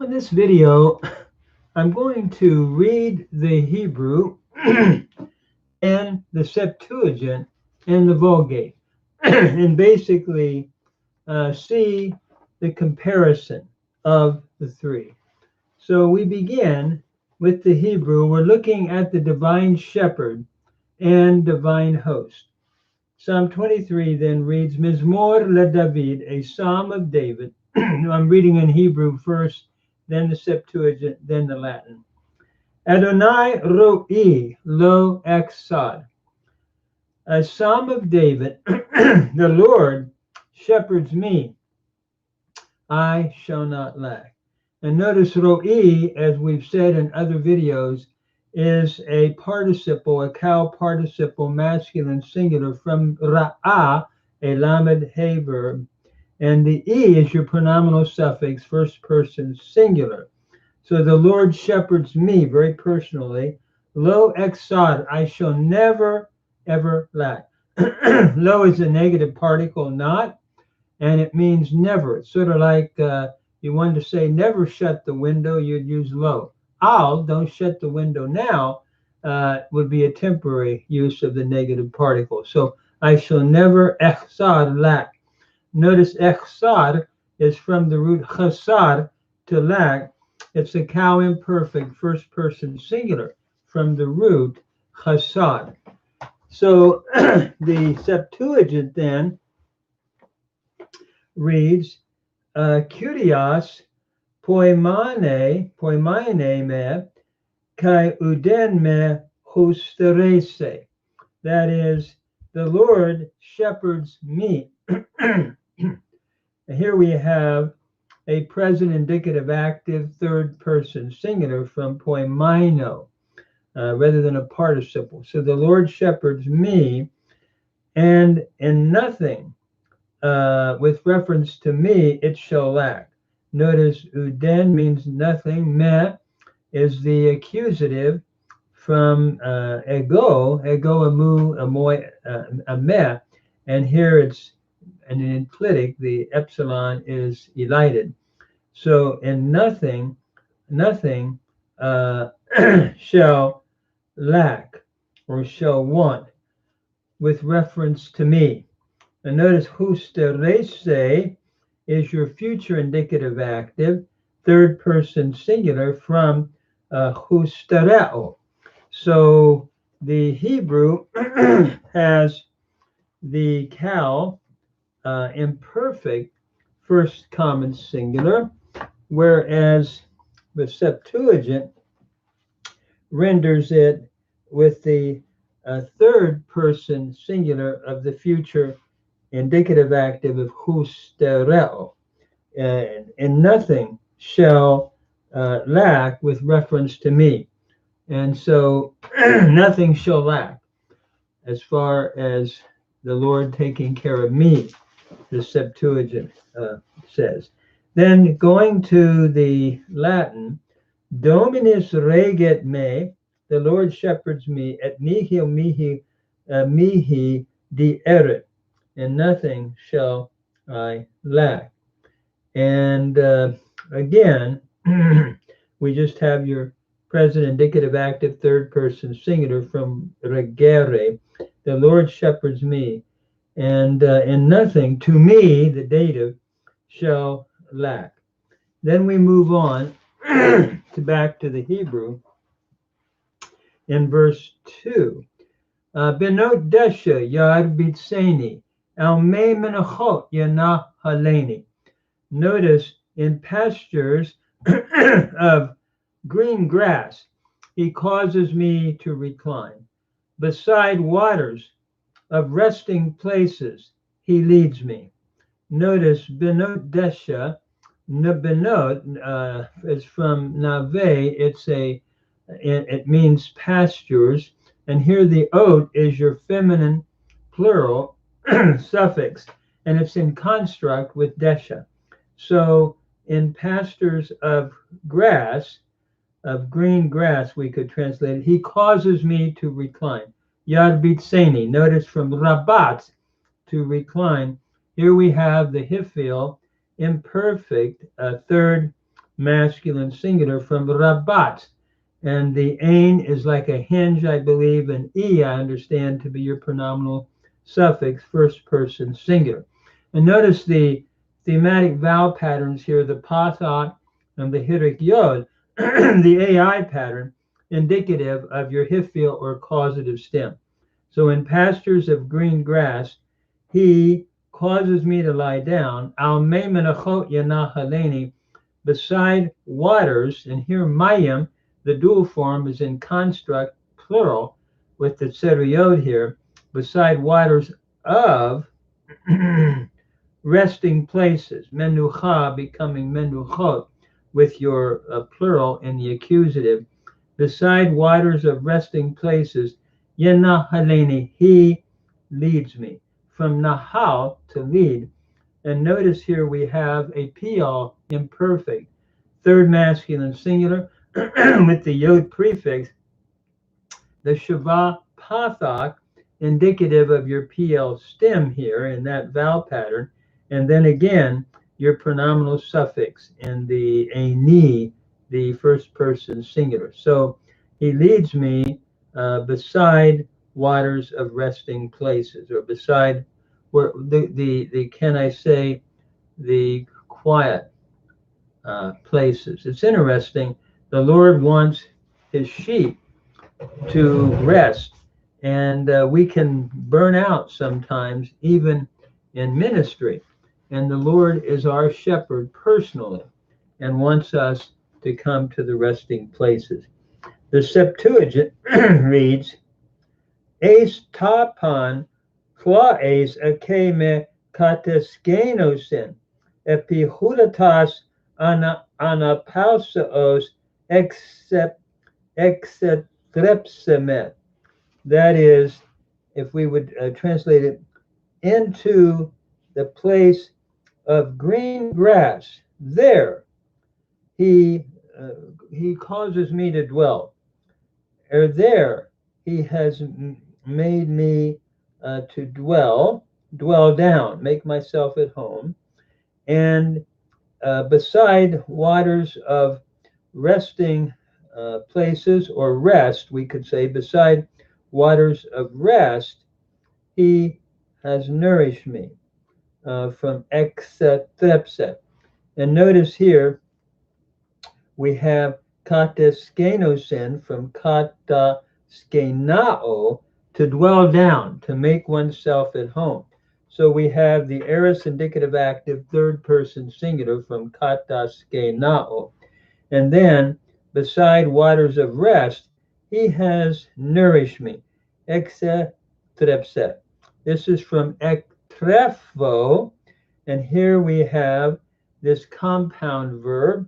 On this video, I'm going to read the Hebrew and the Septuagint and the Vulgate and basically see the comparison of the three. So we begin with the Hebrew. We're looking at the divine shepherd and divine host. Psalm 23 then reads, Mizmor LeDavid, a psalm of David. I'm reading in Hebrew first, then the Septuagint, then the Latin. Adonai ro'i lo exad, a psalm of David. The Lord shepherds me, I shall not lack. And notice ro'i, as we've said in other videos, is a participle, a cow participle, masculine singular from ra'ah, a lamed he verb. And the e is your pronominal suffix, first person singular. So the Lord shepherds me very personally. Lo exad, I shall never, ever lack. Lo is a negative particle, not, and it means never. It's sort of like you wanted to say never shut the window, you'd use lo. Al, don't shut the window now, would be a temporary use of the negative particle. So I shall never exad lack. Notice echsad is from the root chasad, to lack. It's a cow imperfect first person singular from the root chasad. So the Septuagint then reads, Kyrios poimane me kai uden me husterese. That is, the Lord shepherds me. Here we have a present indicative active third person singular from poimaino rather than a participle. So the Lord shepherds me, and in nothing with reference to me it shall lack. Notice uden means nothing. Me is the accusative from ego amu, amoy, ameh, and here it's an enclitic, the epsilon is elided. So in nothing shall lack or shall want with reference to me. And notice husterese is your future indicative active, third person singular from hustereo. So the Hebrew has the cow imperfect first common singular, whereas the Septuagint renders it with the third person singular of the future indicative active of hustereo. And nothing shall lack with reference to me. And so nothing shall lack as far as the Lord taking care of me, the Septuagint says. Then going to the Latin, Dominus reget me, the Lord shepherds me, et nihil mihi dieret, and nothing shall I lack. And again, we just have your present indicative active third person singular from regere, the Lord shepherds me, and in nothing to me, the dative, shall lack. Then we move on to back to the Hebrew in verse 2. Benot desha yar bitseni, al me menachot yana haleni. Notice in pastures of green grass, he causes me to recline. Beside waters of resting places, he leads me. Notice benot desha. Benot is from nave. It means pastures, and here the ot is your feminine plural suffix, and it's in construct with desha. So in pastures of grass, of green grass, we could translate it, he causes me to recline. Yad bitseni, notice from rabat, to recline. Here we have the hifil, imperfect, third masculine singular from rabat. And the ain is like a hinge, I believe, and I understand to be your pronominal suffix, first person singular. And notice the thematic vowel patterns here, the patha and the hirik yod, the AI pattern, indicative of your hifil or causative stem. So in pastures of green grass, he causes me to lie down, al me menachot yanahaleni, beside waters, and here mayim, the dual form, is in construct plural with the tzeriyot here, beside waters of resting places, menucha becoming menuchot with your plural in the accusative, beside waters of resting places, yenahaleni, he leads me. From nahal, to lead. And notice here we have a pial imperfect, third masculine singular with the yod prefix, the shava pathak, indicative of your PL stem here in that vowel pattern, and then again your pronominal suffix in the ani, the first person singular. So he leads me beside waters of resting places, or beside where the can I say the quiet places. It's interesting. The Lord wants his sheep to rest, and we can burn out sometimes, even in ministry. And the Lord is our shepherd personally and wants us to come to the resting places. The Septuagint reads, Eis tapan quaes ake me kateskenosin epihudatas anapausaos exetrepsemet. That is, if we would translate it, into the place of green grass, there he causes me to dwell. Or there he has made me to dwell down, make myself at home, and beside waters of resting places, or rest, we could say, beside waters of rest, he has nourished me, from exetrepset. And notice here we have kata skenosin, from kata skenao, to dwell down, to make oneself at home. So we have the aorist indicative active third person singular from kata skenao. And then beside waters of rest, he has nourished me. Exetrepset. This is from ektrepho, and here we have this compound verb.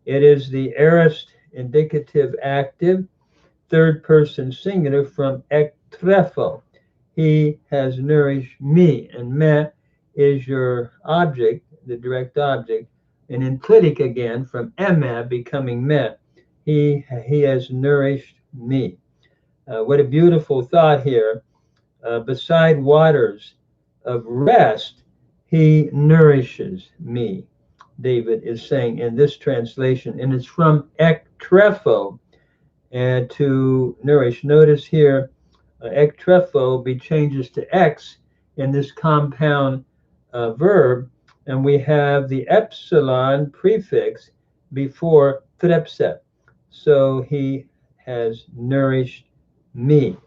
It is the aorist indicative active, third person singular from ektrepho. He has nourished me, and me is your object, the direct object, and enclitic again from eme becoming me. He has nourished me. What a beautiful thought here. Beside waters of rest, he nourishes me, David is saying in this translation, and it's from ektrepho, and to nourish. Notice here, ektrepho be changes to x in this compound verb, and we have the epsilon prefix before trepset. So he has nourished me.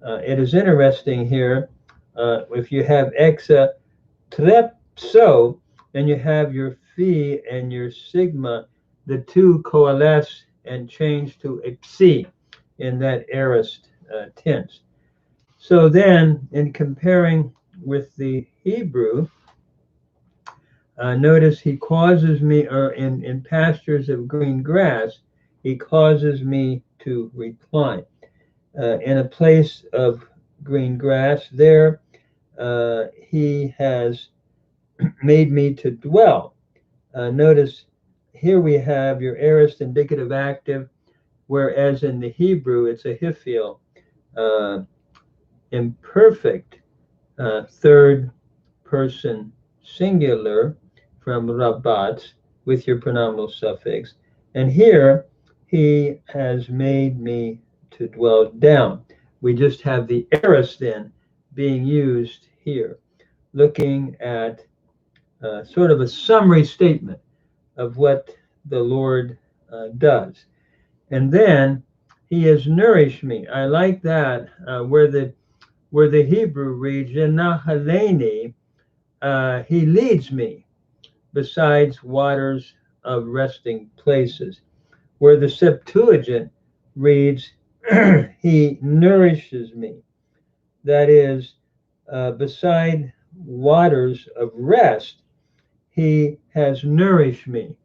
It is interesting here, if you have exa trepso, and you have your phi and your sigma, the two coalesce and change to a psi in that aorist tense. So then, in comparing with the Hebrew, notice he causes me, or in pastures of green grass, he causes me to recline. In a place of green grass, there he has made me to dwell. Notice here we have your aorist indicative active, whereas in the Hebrew it's a hifil, imperfect third person singular from rabat, with your pronominal suffix. And here, he has made me to dwell down. We just have the aorist then being used here, looking at sort of a summary statement of what the Lord does. And then he has nourished me. I like that where the Hebrew reads, "Yenahaleni," he leads me besides waters of resting places. Where the Septuagint reads, he nourishes me. That is, beside waters of rest, he has nourished me.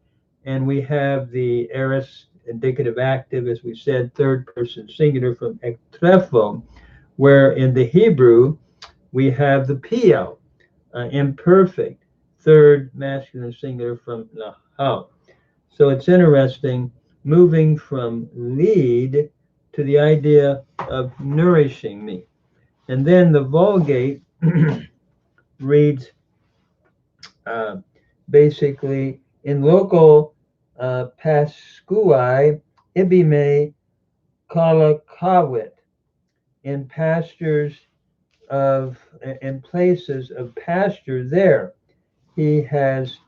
And we have the aorist indicative active, as we said, third person singular from ektrepho, where in the Hebrew we have the PL, imperfect, third masculine singular from lahal. So it's interesting moving from lead to the idea of nourishing me. And then the Vulgate reads uh, basically in local pascui ibime kalakawit, in pastures of in places of pasture there he has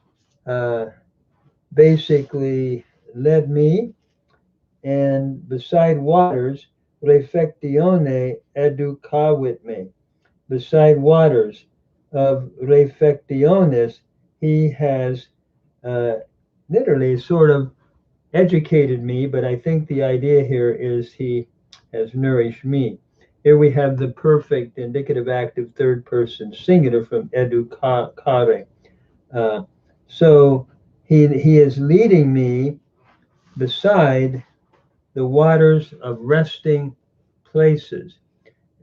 uh, basically led me, and beside waters refectione educavit me, beside waters of refectiones he has uh, literally sort of educated me, but I think the idea here is he has nourished me. Here we have the perfect indicative active third person singular from educare. Uh, so he is leading me beside the waters of resting places,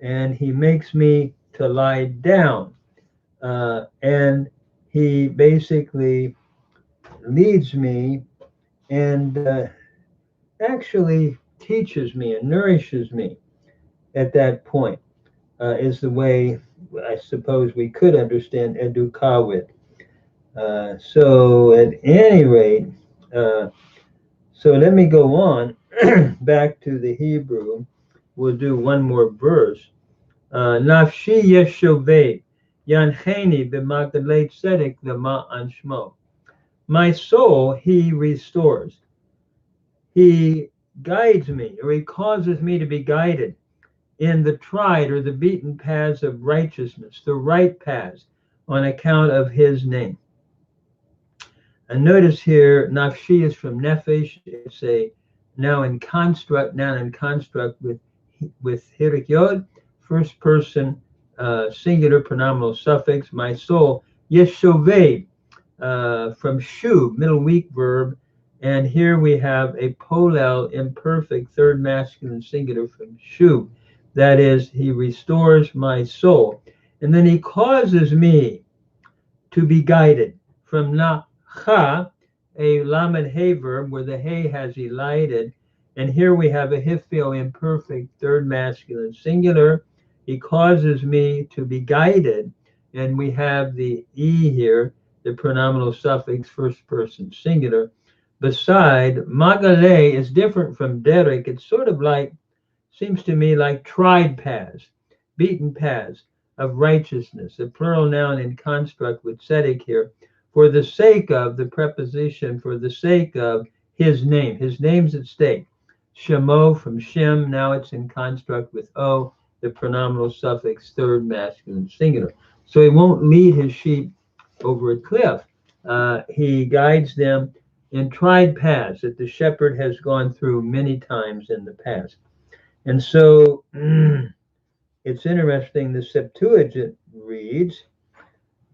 and he makes me to lie down, and he basically leads me and actually teaches me and nourishes me at that point, is the way I suppose we could understand educavit. So at any rate, uh, so let me go on back to the Hebrew. We'll do one more verse. Nafshi yeshoveh yancheni b'magalei tzedek v'ma'an shmo. My soul he restores. He guides me, or he causes me to be guided in the tried or the beaten paths of righteousness, the right paths, on account of his name. And notice here, nafshi is from nefesh. It's a noun in construct with hirik yod, first person singular pronominal suffix. My soul, yeshoveh, from shu, middle weak verb, and here we have a polel imperfect third masculine singular from shu. That is, he restores my soul, and then he causes me to be guided from nacha, a lamed hay verb where the hay has elided, and here we have a hifio imperfect third masculine singular. He causes me to be guided, and we have the e here, the pronominal suffix first person singular. Beside, magale is different from derek. It's sort of like, seems to me like tried paths, beaten paths of righteousness, a plural noun in construct with tzedek here, for the sake of the preposition, for the sake of his name. His name's at stake. Shemo from shem, now it's in construct with o, the pronominal suffix third masculine singular. So he won't lead his sheep over a cliff. He guides them in tried paths that the shepherd has gone through many times in the past. And so it's interesting, the Septuagint reads,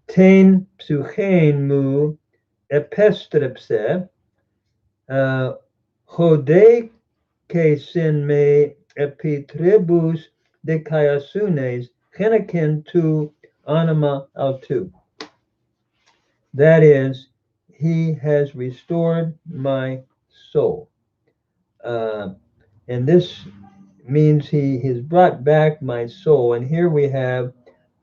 Ten psuchein mu epestrepse, hode ke sin me epitribus de kaiasunes, chenekin tu anima autu. That is, he has restored my soul. And this means he has brought back my soul. And here we have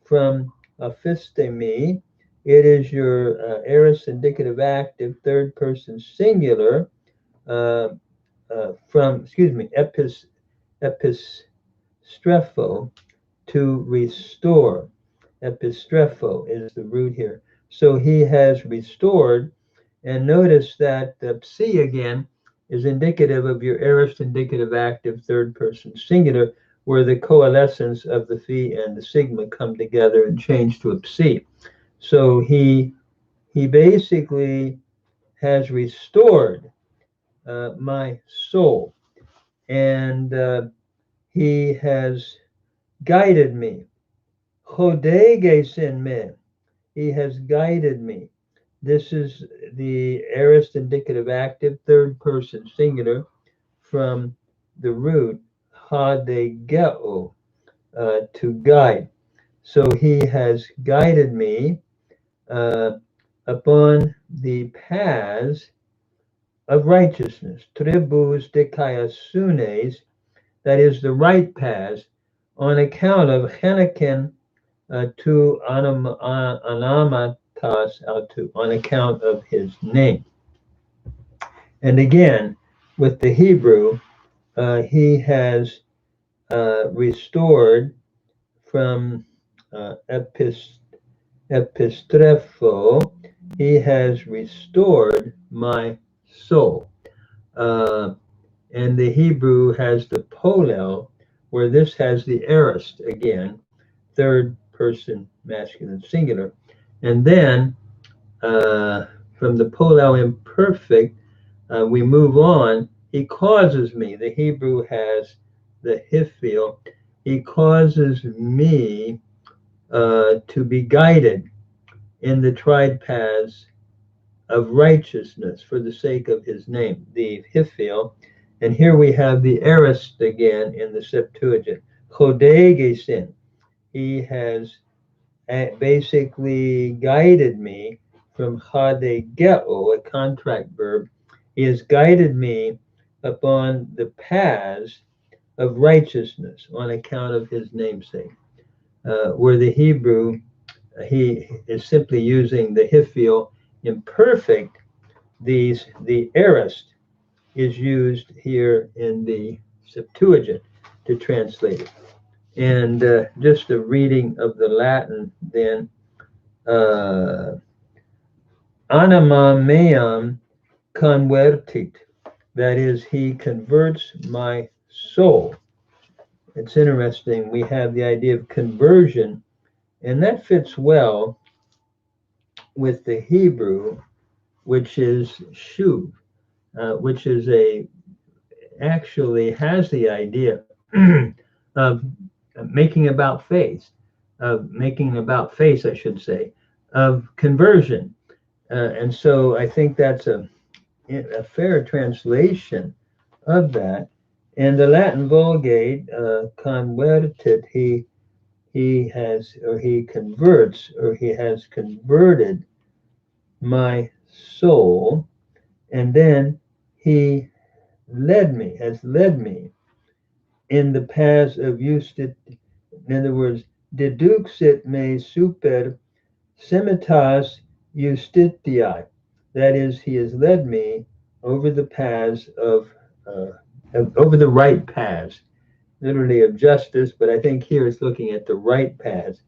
from aphistemi, It is your aorist indicative active third person singular from, excuse me, epistrepho, to restore. Epistrepho is the root here. So he has restored, and notice that the psi again is indicative of your aorist indicative active third person singular, where the coalescence of the phi and the sigma come together and change to a psi. So he basically has restored my soul, and he has guided me. Chodeges me. He has guided me. This is the aorist indicative active third person singular from the root hadegeo, to guide. So he has guided me upon the paths of righteousness. Tribus dikaiasunes, that is the right paths, on account of Henekin to anamatas autu, on account of his name. And again, with the Hebrew, he has restored from epistrepho, he has restored my soul. And the Hebrew has the polel, where this has the aorist again, third person masculine singular. And then from the polel imperfect, we move on. He causes me. The Hebrew has the hifil. He causes me to be guided in the tried paths of righteousness for the sake of his name, the hifil. And here we have the aorist again in the Septuagint. Chodegesin. He has basically guided me from hadegeo, a contract verb. He has guided me upon the paths of righteousness on account of his namesake. Where the Hebrew, he is simply using the hifil imperfect. The aorist is used here in the Septuagint to translate it. And just a reading of the Latin then. Anima meam convertit, that is, he converts my soul. It's interesting. We have the idea of conversion, and that fits well with the Hebrew, which is shuv, which is actually has the idea of making about face, I should say, of conversion. And so I think that's a fair translation of that. And the Latin Vulgate, convertit, he has, or he converts, or he has converted my soul, and then he has led me in the paths of justit. In other words, deduxit me super semitas justitiae. That is, he has led me over the paths over the right paths, literally of justice, but I think here it's looking at the right paths,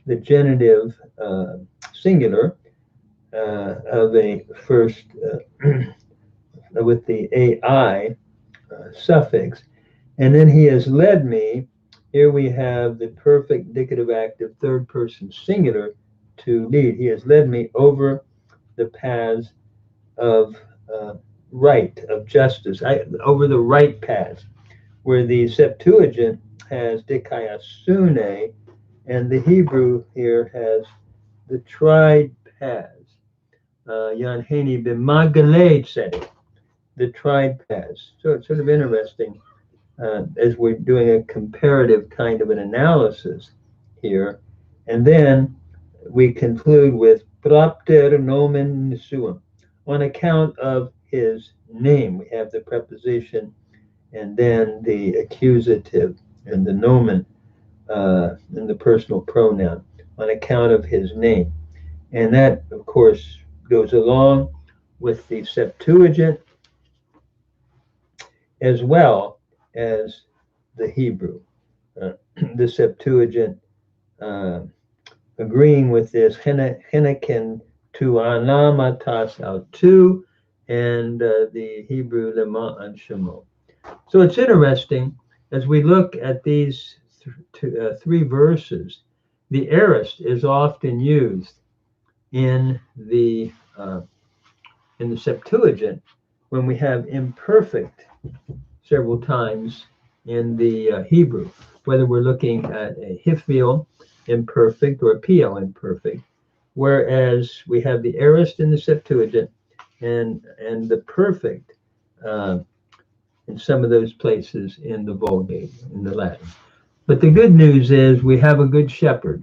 the genitive singular of a first with the ai suffix. And then he has led me. Here we have the perfect indicative active third person singular to lead. He has led me over the paths of right, of justice, over the right paths, where the Septuagint has dikaiasune, and the Hebrew here has the tried paths. Yanheni b'magaled said it, the tried paths. So it's sort of interesting as we're doing a comparative kind of an analysis here. And then we conclude with propter nomen suum, on account of his name. We have the preposition and then the accusative and the nomen and the personal pronoun, on account of his name. And that, of course, goes along with the Septuagint as well as the Hebrew. The Septuagint agreeing with this, Henekin tu anamatas out tu, and the Hebrew lema and shemo. So it's interesting as we look at these three verses. The aorist is often used in the Septuagint when we have imperfect several times in the Hebrew, whether we're looking at a hifil imperfect or a pl imperfect, whereas we have the aorist in the Septuagint and the perfect in some of those places in the Vulgate, in the Latin. But the good news is we have a good shepherd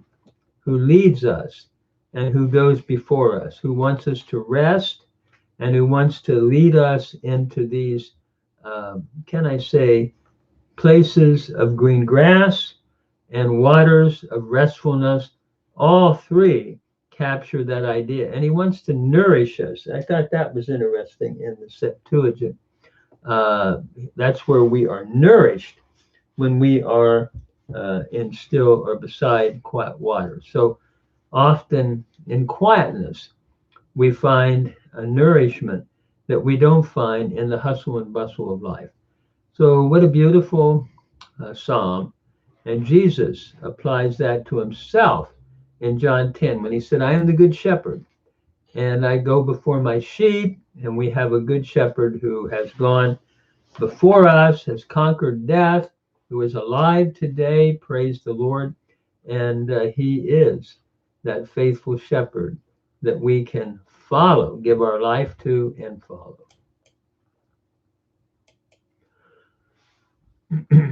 who leads us and who goes before us, who wants us to rest and who wants to lead us into these, can I say, places of green grass and waters of restfulness. All three capture that idea. And he wants to nourish us. I thought that was interesting in the Septuagint. That's where we are nourished when we are in still or beside quiet water. So often in quietness, we find a nourishment that we don't find in the hustle and bustle of life. So, what a beautiful psalm. And Jesus applies that to himself in John 10 when he said, I am the good shepherd, and I go before my sheep. And we have a good shepherd who has gone before us, has conquered death, who is alive today. Praise the Lord. And he is that faithful shepherd that we can follow, give our life to, and follow.